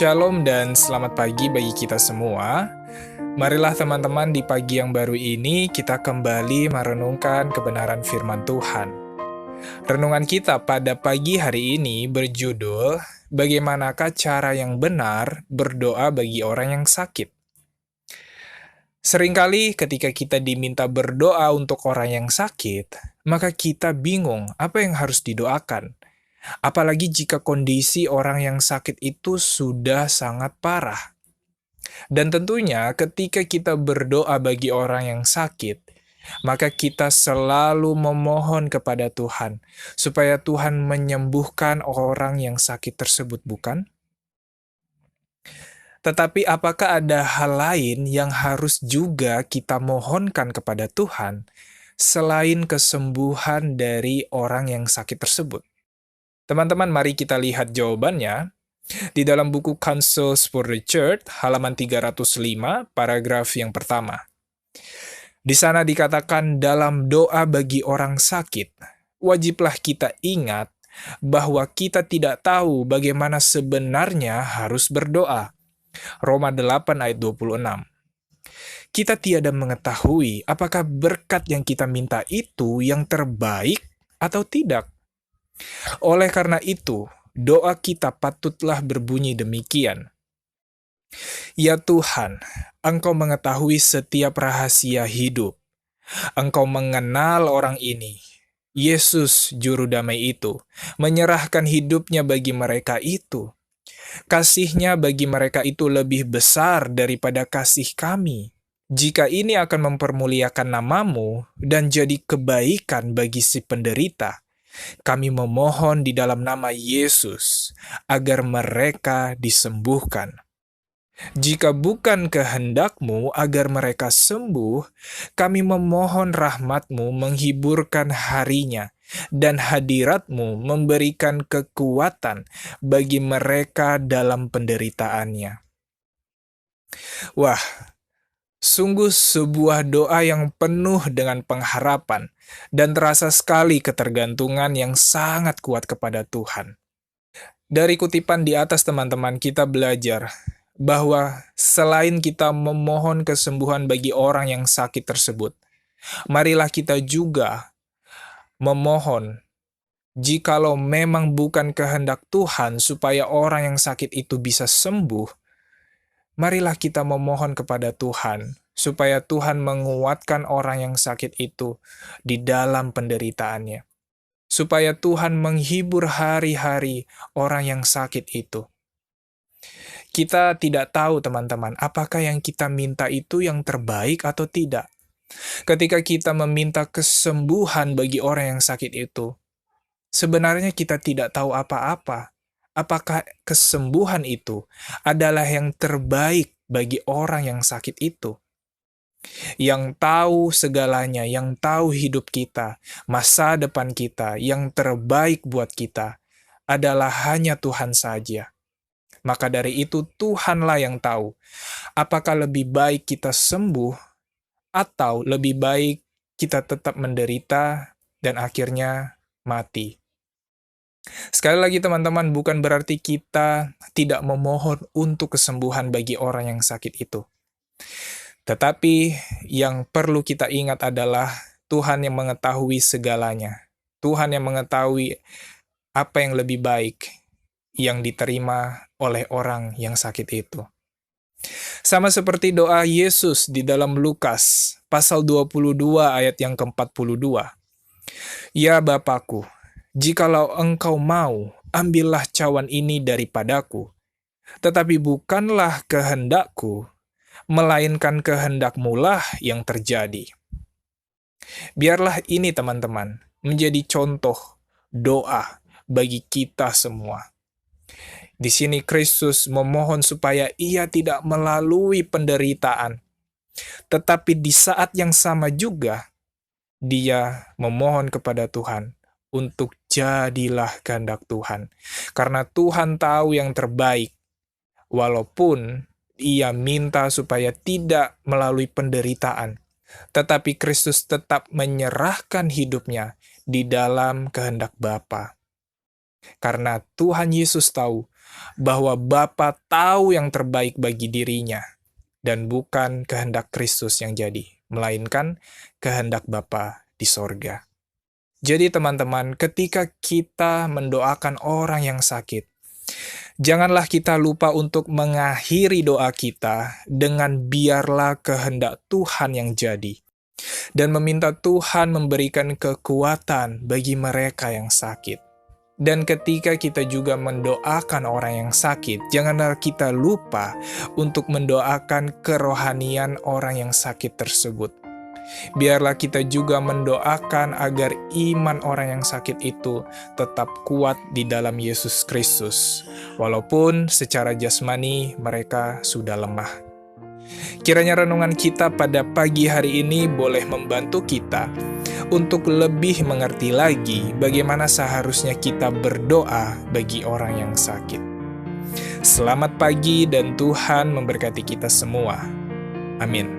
Shalom dan selamat pagi bagi kita semua. Marilah teman-teman di pagi yang baru ini kita kembali merenungkan kebenaran firman Tuhan. Renungan kita pada pagi hari ini berjudul, Bagaimanakah cara yang benar berdoa bagi orang yang sakit? Seringkali ketika kita diminta berdoa untuk orang yang sakit, maka kita bingung apa yang harus didoakan. Apalagi jika kondisi orang yang sakit itu sudah sangat parah. Dan tentunya ketika kita berdoa bagi orang yang sakit, maka kita selalu memohon kepada Tuhan, supaya Tuhan menyembuhkan orang yang sakit tersebut, bukan? Tetapi apakah ada hal lain yang harus juga kita mohonkan kepada Tuhan, selain kesembuhan dari orang yang sakit tersebut? Teman-teman, mari kita lihat jawabannya di dalam buku Counsels for the Church, halaman 305, paragraf yang pertama. Di sana dikatakan dalam doa bagi orang sakit, wajiblah kita ingat bahwa kita tidak tahu bagaimana sebenarnya harus berdoa. Roma 8 ayat 26. Kita tiada mengetahui apakah berkat yang kita minta itu yang terbaik atau tidak. Oleh karena itu, doa kita patutlah berbunyi demikian. Ya Tuhan, Engkau mengetahui setiap rahasia hidup. Engkau mengenal orang ini, Yesus Juru Damai itu, menyerahkan hidupnya bagi mereka itu. Kasih-Nya bagi mereka itu lebih besar daripada kasih kami. Jika ini akan mempermuliakan nama-Mu dan jadi kebaikan bagi si penderita, kami memohon di dalam nama Yesus agar mereka disembuhkan. Jika bukan kehendak-Mu agar mereka sembuh, kami memohon rahmat-Mu menghiburkan harinya dan hadirat-Mu memberikan kekuatan bagi mereka dalam penderitaannya. Wah, sungguh sebuah doa yang penuh dengan pengharapan dan terasa sekali ketergantungan yang sangat kuat kepada Tuhan. Dari kutipan di atas teman-teman, kita belajar bahwa selain kita memohon kesembuhan bagi orang yang sakit tersebut, marilah kita juga memohon jikalau memang bukan kehendak Tuhan supaya orang yang sakit itu bisa sembuh, marilah kita memohon kepada Tuhan, supaya Tuhan menguatkan orang yang sakit itu di dalam penderitaannya. Supaya Tuhan menghibur hari-hari orang yang sakit itu. Kita tidak tahu, teman-teman, apakah yang kita minta itu yang terbaik atau tidak. Ketika kita meminta kesembuhan bagi orang yang sakit itu, sebenarnya kita tidak tahu apa-apa. Apakah kesembuhan itu adalah yang terbaik bagi orang yang sakit itu? Yang tahu segalanya, yang tahu hidup kita, masa depan kita, yang terbaik buat kita adalah hanya Tuhan saja. Maka dari itu Tuhanlah yang tahu apakah lebih baik kita sembuh atau lebih baik kita tetap menderita dan akhirnya mati. Sekali lagi teman-teman, bukan berarti kita tidak memohon untuk kesembuhan bagi orang yang sakit itu. Tetapi yang perlu kita ingat adalah Tuhan yang mengetahui segalanya. Tuhan yang mengetahui apa yang lebih baik yang diterima oleh orang yang sakit itu. Sama seperti doa Yesus di dalam Lukas pasal 22 ayat yang ke-42. Ya Bapakku, jikalau Engkau mau, ambillah cawan ini daripadaku. Tetapi bukanlah kehendakku, melainkan kehendak-Mu lah yang terjadi. Biarlah ini teman-teman menjadi contoh doa bagi kita semua. Di sini Kristus memohon supaya Ia tidak melalui penderitaan. Tetapi di saat yang sama juga, Dia memohon kepada Tuhan untuk jadilah kehendak Tuhan. Karena Tuhan tahu yang terbaik, walaupun Ia minta supaya tidak melalui penderitaan, tetapi Kristus tetap menyerahkan hidupnya di dalam kehendak Bapa. Karena Tuhan Yesus tahu bahwa Bapa tahu yang terbaik bagi dirinya, dan bukan kehendak Kristus yang jadi, melainkan kehendak Bapa di sorga. Jadi teman-teman, ketika kita mendoakan orang yang sakit, janganlah kita lupa untuk mengakhiri doa kita dengan biarlah kehendak Tuhan yang jadi, dan meminta Tuhan memberikan kekuatan bagi mereka yang sakit. Dan ketika kita juga mendoakan orang yang sakit, janganlah kita lupa untuk mendoakan kerohanian orang yang sakit tersebut. Biarlah kita juga mendoakan agar iman orang yang sakit itu tetap kuat di dalam Yesus Kristus, walaupun secara jasmani mereka sudah lemah. Kiranya renungan kita pada pagi hari ini boleh membantu kita untuk lebih mengerti lagi bagaimana seharusnya kita berdoa bagi orang yang sakit. Selamat pagi dan Tuhan memberkati kita semua. Amin.